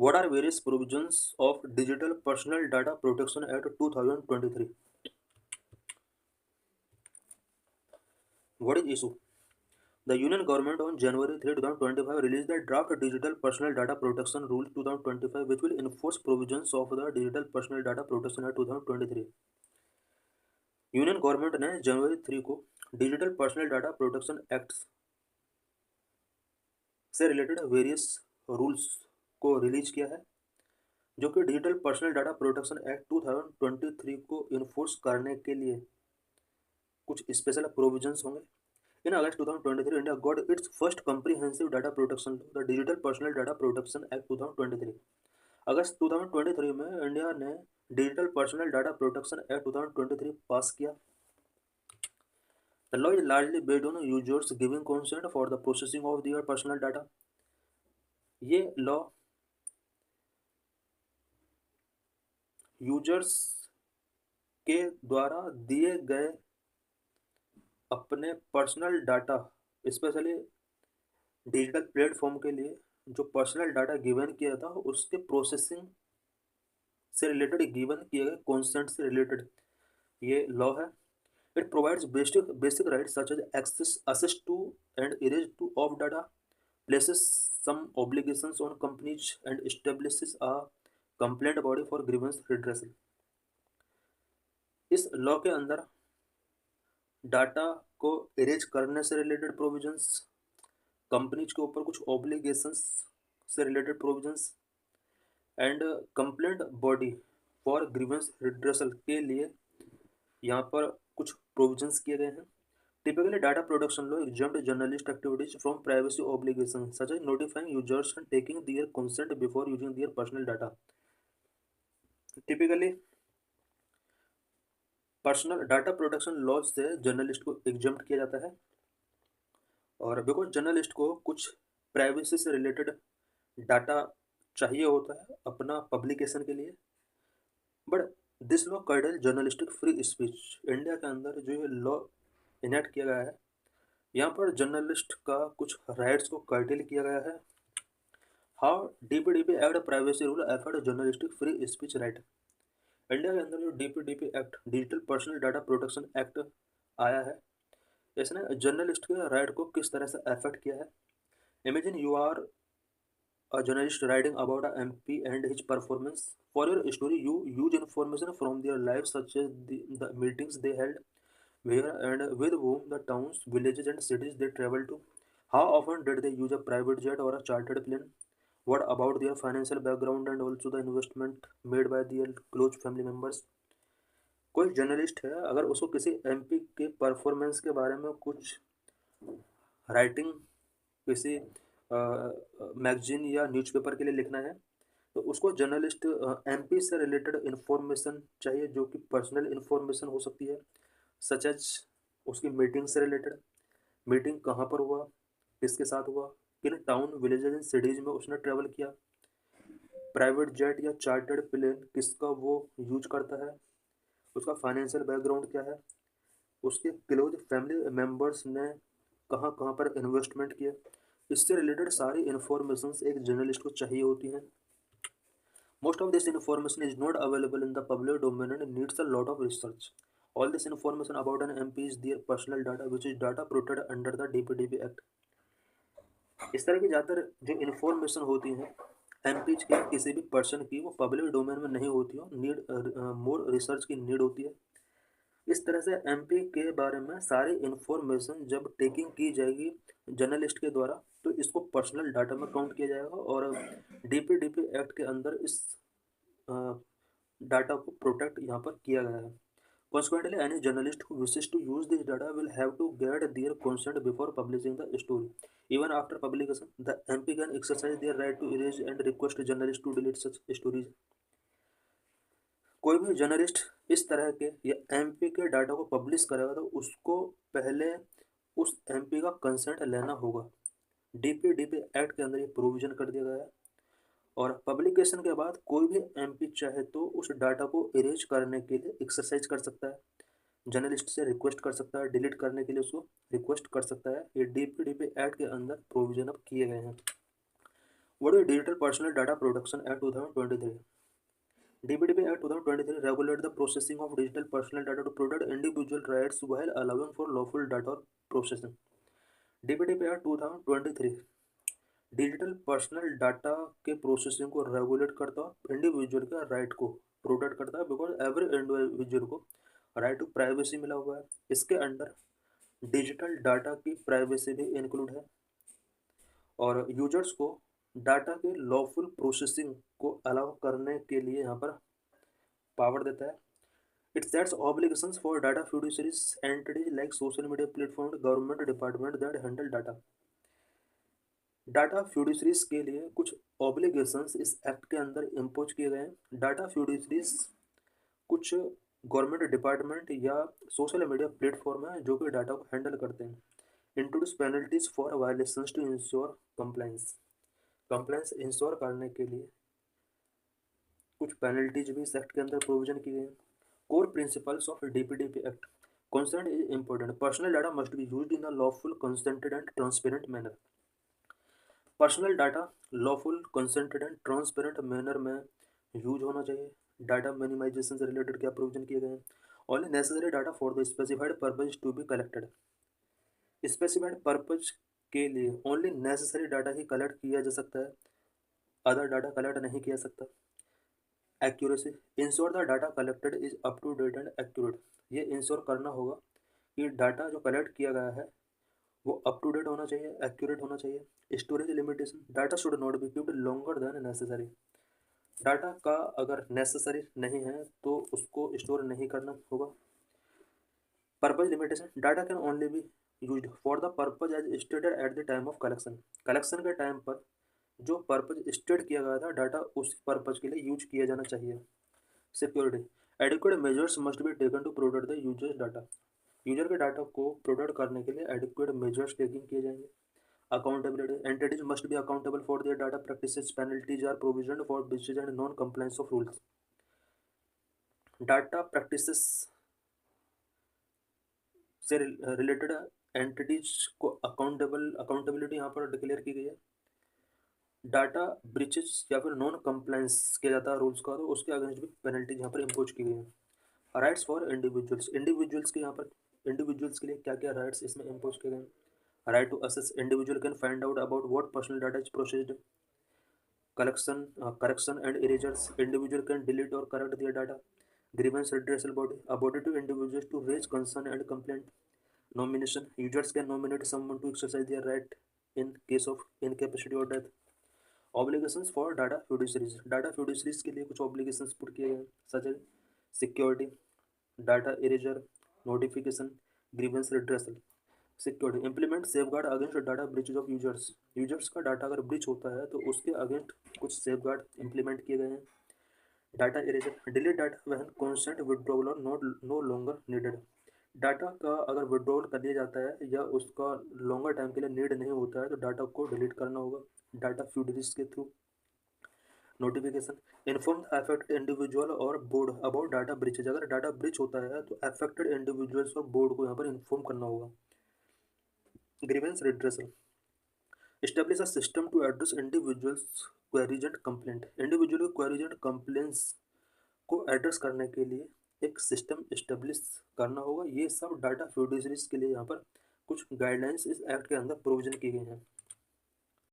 What are various provisions of Digital Personal Data Protection Act 2023? What is issue? The Union Government on January 3, 2025 released the draft Digital Personal Data Protection Rules 2025, which will enforce provisions of the Digital Personal Data Protection Act 2023. Union government ने जनवरी 3 को digital personal data protection act से related various rules को release किया है, जो कि digital personal data protection act 2023 को enforce करने के लिए कुछ स्पेशल प्रोविजंस होंगे। In August 2023, India got its first comprehensive data protection law, the Digital Personal Data Protection Act 2023. अगस्त 2023 में इंडिया ने digital personal data protection act 2023 पास किया। The law is largely based on users giving consent for the processing of their personal data. ये law users के द्वारा दिए गए अपने personal data, specially digital platform के लिए जो पर्सनल डाटा गिवन किया था उसके प्रोसेसिंग से रिलेटेड गिवन किए गए कॉन्सेंट से रिलेटेड ये लॉ है। It provides basic rights such as access assess to and erase to of data, places some obligations on companies and establishes a complaint body for grievance redressal. इस law के अंदर data को erase करने से related provisions, companies के ऊपर कुछ obligations से related provisions and complaint body for grievance redressal के लिए यहाँ पर कुछ प्रोविजंस किए गए हैं। Typically data protection law exempt journalist activities from privacy obligation such as notifying users and taking their consent before using their personal data. Typically personal data protection law से journalist को एग्जम्प्ट किया जाता है, और because journalist को कुछ privacy से related data चाहिए होता है अपना पब्लिकेशन के लिए। But this law curtail journalistic free speech. India के अंदर जो ये लॉ इनेक्ट किया गया है, यहाँ पर जर्नलिस्ट का कुछ राइट्स को कर्टेल किया गया है। How DPDP act privacy rule effort journalistic free speech right. India के अंदर जो DPDP act digital personal data protection act आया है, इसने जर्नलिस्ट के राइट को किस तरह से अफेक्ट किया है। Imagine you are a journalist writing about a MP and his performance. For your story, you use information from their lives, such as the meetings they held, where and with whom, the towns, villages, and cities they traveled to. How often did they use a private jet or a chartered plane? What about their financial background and also the investment made by their close family members? कोई journalist है, अगर उसको किसी MP के performance के बारे में कुछ राइटिंग किसी मैगजीन या न्यूज़पेपर के लिए लिखना है, तो उसको जर्नलिस्ट एमपी से रिलेटेड इन्फॉर्मेशन चाहिए, जो कि पर्सनल इन्फॉर्मेशन हो सकती है, सच एज उसकी मीटिंग से रिलेटेड, मीटिंग कहाँ पर हुआ, किसके साथ हुआ, किन टाउन विलेजेस एंड सिटीज़ में उसने ट्रैवल किया, प्राइवेट जेट या चार्टर्ड प्लेन किसका वो यूज करता है, उसका फाइनेंशियल बैकग्राउंड क्या है, उसके क्लोज फैमिली मेम्बर्स ने कहाँ कहाँ पर इन्वेस्टमेंट किया। इससे रिलेटेड सारी इन्फॉर्मेशन एक जर्नलिस्ट को चाहिए होती हैं। Most of this information is not available in the public domain and needs a lot of research. All this information about an MP is there personal data which is data protected under the DPDP act. इस तरह की ज़्यादातर जो information होती हैं MPs की किसी भी पर्सन की, वो पब्लिक डोमेन में नहीं होती हो, नीड मोर रिसर्च की नीड होती है। इस तरह से एमपी के बारे में सारी इन्फॉर्मेशन जब टेकिंग की जाएगी जर्नलिस्ट के द्वारा, तो इसको पर्सनल डाटा में काउंट किया जाएगा और डीपीडीपी एक्ट के अंदर इस डाटा को प्रोटेक्ट यहाँ पर किया गया है। Consequently, any journalist who wishes to use this data will have to get their consent before publishing the story. Even after publication, the MP can exercise their right to erase and request journalists to delete such stories. कोई भी journalist इस तरह के या MP के data को publish करेगा तो उसको पहले उस एमपी का कंसेंट लेना होगा। डीपीडीपी एक्ट के अंदर ये प्रोविजन कर दिया गया है, और पब्लिकेशन के बाद कोई भी एमपी चाहे तो उस डाटा को इरेज करने के लिए एक्सरसाइज कर सकता है, जर्नलिस्ट से रिक्वेस्ट कर सकता है, डिलीट करने के लिए उसको रिक्वेस्ट कर सकता है। ये डीपीडीपी एक्ट के अंदर प्रोविजन अब किए गए हैं। What is digital personal data protection act 2023? DPDP Act 2023 regulate the processing of digital personal data to protect individual rights while allowing for lawful data processing. DPDP Act 2023 digital personal data के processing को regulate करता है, individual के right को protect करता है, because every individual को right to privacy मिला हुआ है। इसके अंडर डिजिटल डाटा की प्राइवेसी भी इंक्लूड है और यूजर्स को डाटा के लॉफुल प्रोसेसिंग को अलाउ करने के लिए यहाँ पर पावर देता है। It sets obligations for data fiduciaries entities like social media platform, government department that handle data. Data fiduciaries के लिए कुछ ऑब्लिगेशंस इस एक्ट के अंदर इम्पोज किए गए हैं। डाटा फ्यूडिशरीज कुछ गवर्नमेंट डिपार्टमेंट या सोशल मीडिया प्लेटफॉर्म है जो कि डाटा को हैंडल करते हैं। Introduce penalties for violations to ensure compliance ensure करने के लिए कुछ पेनल्टीज भी इस एक्ट के अंदर प्रोविजन की गई है। Core principles of DPDP act consent is important. Personal data must be used in a lawful, consented and transparent manner. Personal data lawful, consented and transparent manner में यूज होना चाहिए। डाटा मिनिमाइजेशन से related क्या provision किए गए हैं? Only necessary data for the specified purpose to be collected. Specified purpose के लिए ओनली नेसेसरी डाटा ही कलेक्ट किया जा सकता है, अदर डाटा कलेक्ट नहीं किया सकता। Accuracy ensure the data collected is up to date and accurate. ये इंश्योर करना होगा कि डाटा जो कलेक्ट किया गया है वो अप टू डेट होना चाहिए, एक्यूरेट होना चाहिए। Storage limitation data should not be keeped longer than necessary. Data का अगर नेसेसरी नहीं है तो उसको स्टोर नहीं करना होगा। Purpose limitation data can only be used for the purpose as stated at the time of collection. Collection के टाइम पर जो पर्पज स्टेट किया गया था डाटा उस पर्पज के लिए यूज किया जाना चाहिए। Security adequate measures must be taken to protect the users data. User के डाटा को प्रोटेक्ट करने के लिए एडिक्वेट मेजर्स टेकिंग किए जाएंगे। Accountability entities must be accountable for their data practices. Penalties are provision for breaches and non compliance of rules. Data practices से related entities को accountability यहाँ पर डिक्लेयर की गई है। डाटा ब्रीचेज या फिर नॉन कंप्लायंस किया जाता है रूल्स का तो उसके अगेंस्ट भी पेनल्टीज यहाँ पर इम्पोज की गई है। राइट्स फॉर इंडिविजुअल्स के यहाँ पर इंडिविजुअल्स के लिए क्या क्या राइट्स इसमें इम्पोज किए गए हैं? Right to access individual can find out about what personal data is processed. Correction and erasures individual can delete और correct their data. Grievance redressal body a body to individuals to raise concern and complaint. Nomination users can nominate someone to exercise their right in case of incapacity or death. Obligations for data fiduciaries के लिए कुछ obligations put किए गए सच है security, data eraser, notification, grievance redressal. Security implement safeguard against data breaches of users का data अगर breach होता है तो उसके अगेंस्ट कुछ सेफगार्ड इम्प्लीमेंट किए गए हैं। Data eraser delete data when consent withdrawal और नो लॉन्गर नीडेड। डाटा का अगर विड्रॉवल कर दिया जाता है या उसका लॉन्गर टाइम के लिए नीड नहीं होता है तो डाटा को डिलीट करना होगा डाटा फ्यूडरीज के through. Notification inform affected individual और बोर्ड अबाउट डाटा ब्रीचेज। अगर डाटा ब्रीच होता है तो अफेक्टेड इंडिविजुअल्स और बोर्ड को यहाँ पर इन्फॉर्म करना होगा। Grievance redressal establish a system to address individuals queries and complaint. Individual queries and complaints को एड्रेस करने के लिए एक सिस्टम इस्टेब्लिश करना होगा। ये सब डाटा फ्यूडिशरीज के लिए यहाँ पर कुछ गाइडलाइंस इस एक्ट के अंदर प्रोविजन की गई हैं।